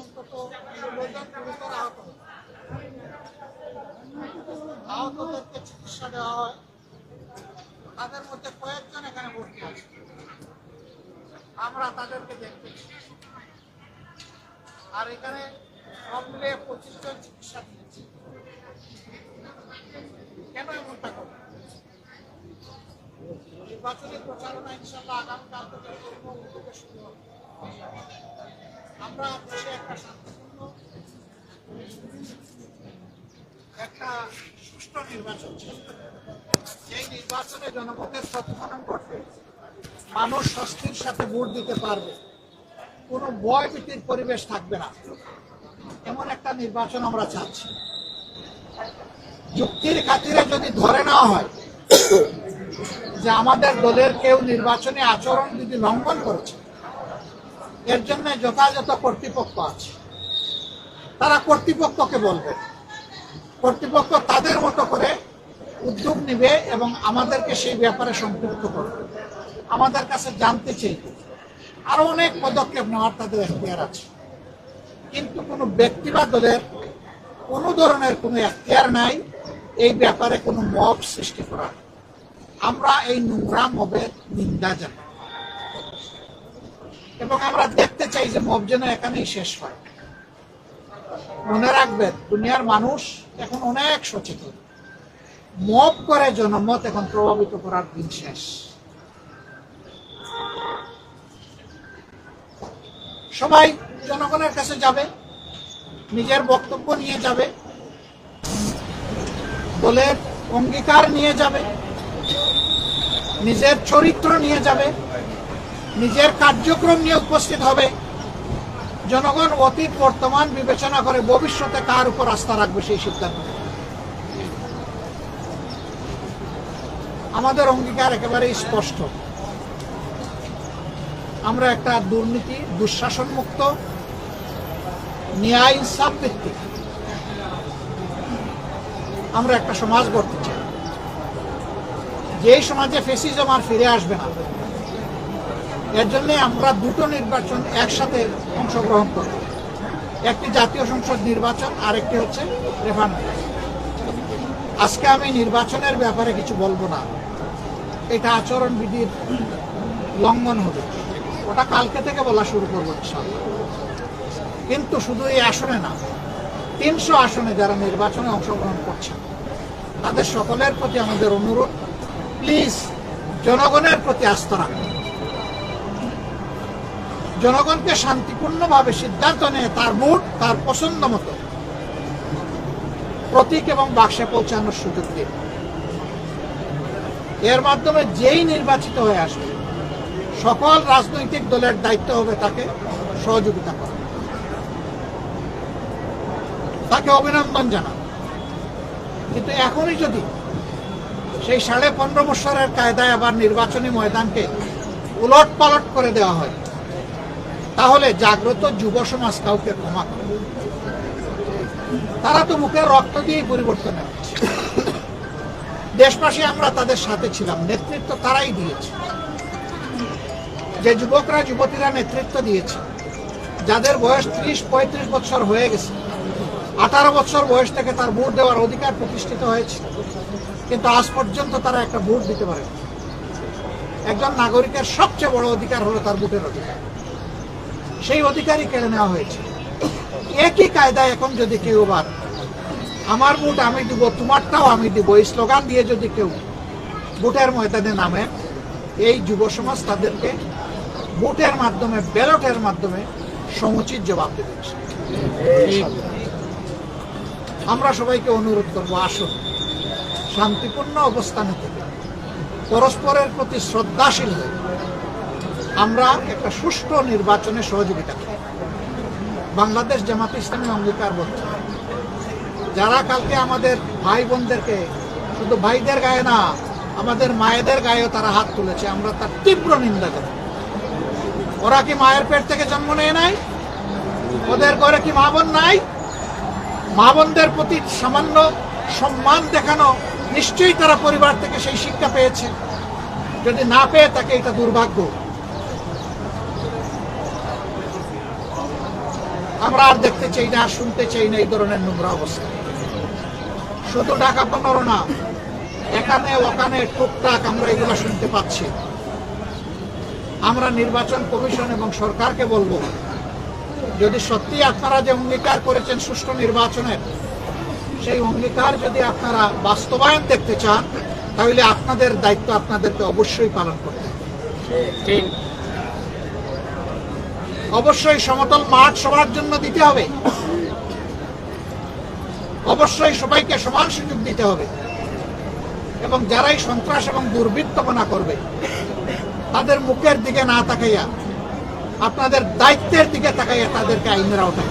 অন্তত 16 জন গুরুতর আহত। আহতদেরকে চিকিৎসা দেওয়া হয়, তাদের মধ্যে কয়েকজন এখানে ভর্তি আছে, আমরা তাদেরকে দেখতেছি। আর এখানে সব মিলে 25 জন চিকিৎসা দিয়েছে। কেন এমনটা করবে? নির্বাচনী প্রচারণা ইনশাল্লাহ আগামীকাল থেকে পূর্ণ উদ্যোগে শুরু হবে। আমরা দেশে একটা শান্তিপূর্ণ একটা সুষ্ঠু নির্বাচন চাই। এই নির্বাচনে জনগণের প্রতিফলন করতে মানুষ স্বস্তির সাথে ভোট দিতে পারবে, কোনো ভয় ভীতির পরিবেশ থাকবে না, এমন একটা নির্বাচন আমরা চাচ্ছি। যুক্তির খাতিরে যদি ধরে নেওয়া হয় যে আমাদের দলের কেউ নির্বাচনী আচরণ যদি লঙ্ঘন করেছে, এর জন্য যথাযথ কর্তৃপক্ষ আছে, তারা কর্তৃপক্ষকে বলবে, কর্তৃপক্ষ তাদের মতো করে উদ্যোগ নেবে এবং আমাদেরকে সেই ব্যাপারে সম্পৃক্ত করবে, আমাদের কাছে জানতে চাইবে। আরো অনেক পদক্ষেপ নেওয়ার তাদের এখতিয়ার আছে, কিন্তু কোনো ব্যক্তি বা দলের কোনো ধরনের কোনো এখতিয়ার নাই এই ব্যাপারে কোনো মব সৃষ্টি করার। আমরা এই নোংরা মবের নিন্দা জানাই এবং আমরা দেখতে চাই যে মব যেন এখানেই শেষ হয়। মনে রাখবেন, দুনিয়ার মানুষ এখন অনেক সচেতন, মব করে জনমত এখন প্রভাবিত করার দিন শেষ। সবাই জনগণের কাছে যাবে, নিজের বক্তব্য নিয়ে যাবে, দলের অঙ্গীকার নিয়ে যাবে, নিজের চরিত্র নিয়ে যাবে, নিজের কার্যক্রম নিয়ে উপস্থিত হবে। জনগণ অতীত বর্তমান বিবেচনা করে ভবিষ্যতে কার উপর আস্থা রাখবে সেই সিদ্ধান্ত। আমাদের অঙ্গীকার একেবারেই স্পষ্ট, আমরা একটা দুর্নীতি দুঃশাসন মুক্ত ন্যায় ইনসাফ ভিত্তিক আমরা একটা সমাজ গড়তে চাই, যেই সমাজে ফ্যাসিজম আর ফিরে আসবে না। এর জন্য আমরা দুটো নির্বাচন একসাথে অংশগ্রহণ করব, একটি জাতীয় সংসদ নির্বাচন আর একটি হচ্ছে রেফারেন্ডাম। আজকে আমি নির্বাচনের ব্যাপারে কিছু বলবো না, এটা আচরণবিধির লঙ্ঘন হবে, ওটা কালকে থেকে বলা শুরু করবো ইনশাআল্লাহ। কিন্তু শুধু এই আসনে না, 300 আসনে যারা নির্বাচনে অংশগ্রহণ করছে তাদের সকলের প্রতি আমাদের অনুরোধ, প্লিজ জনগণের প্রতি আস্থা রাখুন। জনগণকে শান্তিপূর্ণভাবে সিদ্ধান্ত নিয়ে তার ভোট তার পছন্দ মতো প্রতীক এবং বাক্সে পৌঁছানোর সুযোগ দিন। এর মাধ্যমে যেই নির্বাচিত হয়ে আসবে সকল রাজনৈতিক দলের দায়িত্ব হবে তাকে সহযোগিতা করা, তাকে অভিনন্দন জানান। কিন্তু এখনই যদি সেই 15.5 বছরের কায়দায় আবার নির্বাচনী ময়দানকে উলট পালট করে দেওয়া হয়, তাহলে জাগ্রত যুব সমাজ কাউকে ক্ষমা করে। তারা তো মুখে রক্ত দিয়ে পরিবর্তন এনেছে। দেশবাসী আমরা তাদের সাথে ছিলাম, নেতৃত্ব তারাই দিয়েছে। যে যুবকরা যুবতীরা নেতৃত্ব দিয়েছে, যাদের বয়স 30-35 বছর হয়ে গেছে, 18 বছর বয়স থেকে তার ভোট দেওয়ার অধিকার প্রতিষ্ঠিত হয়েছে, কিন্তু আজ পর্যন্ত তারা একটা ভোট দিতে পারে। একজন নাগরিকের সবচেয়ে বড় অধিকার হলো তার ভোটের অধিকার, সেই অধিকারই কেড়ে নেওয়া হয়েছে। একই কায়দায় এখন যদি কেউ আবার আমার ভোট আমি দিব, তোমারটাও আমি দিব, এই স্লোগান দিয়ে যদি কেউ ভোটের ময়দানে নামে, এই যুব সমাজ তাদেরকে ভোটের মাধ্যমে, ব্যালটের মাধ্যমে সমুচিত জবাব দেবে। আমরা সবাইকে অনুরোধ করবো, আসুন শান্তিপূর্ণ অবস্থানে থেকে পরস্পরের প্রতি শ্রদ্ধাশীল হয়ে আমরা একটা সুষ্ঠু নির্বাচনে সহযোগিতা করি। বাংলাদেশ জামাতে ইসলামী অঙ্গীকারবদ্ধ, যারা কালকে আমাদের ভাই বোনদেরকে, শুধু ভাইদের গায়ে না আমাদের মায়েদের গায়েও তারা হাত তুলেছে, আমরা তার তীব্র নিন্দা করি। ওরা কি মায়ের পেট থেকে জন্ম নেয় নাই? ওদের ঘরে কি মা বোন নাই? মা বোনদের প্রতি সামান্য সম্মান দেখানো নিশ্চয়ই তারা পরিবার থেকে সেই শিক্ষা পেয়েছে। যদি না পেয়ে থাকে এটা দুর্ভাগ্য। আমরা আর দেখতে চাই না, শুনতে চাই না এই ধরনের নোংরা অবস্থা। শুধু ঢাকা 15 না, এখানে ওখানে টুকটাক আমরা এগুলো শুনতে পাচ্ছি। আমরা নির্বাচন কমিশন এবং সরকারকে বলবো, যদি সত্যি আপনারা যে অঙ্গীকার করেছেন সুষ্ঠু নির্বাচনের, সেই অঙ্গীকার যদি আপনারা বাস্তবায়ন দেখতে চান, তাহলে আপনাদের দায়িত্ব আপনাদেরকে অবশ্যই পালন করতে হবে। অবশ্যই সমতল মাঠ সবার জন্য দিতে হবে, অবশ্যই সবাইকে সমান সুযোগ দিতে হবে, এবং যারাই সন্ত্রাস এবং দুর্বৃত্তপনা করবে তাদের মুখের দিকে না তাকাইয়া আপনাদের দায়িত্বের দিকে তাকাইয়া তাদেরকে আইনের আওতায়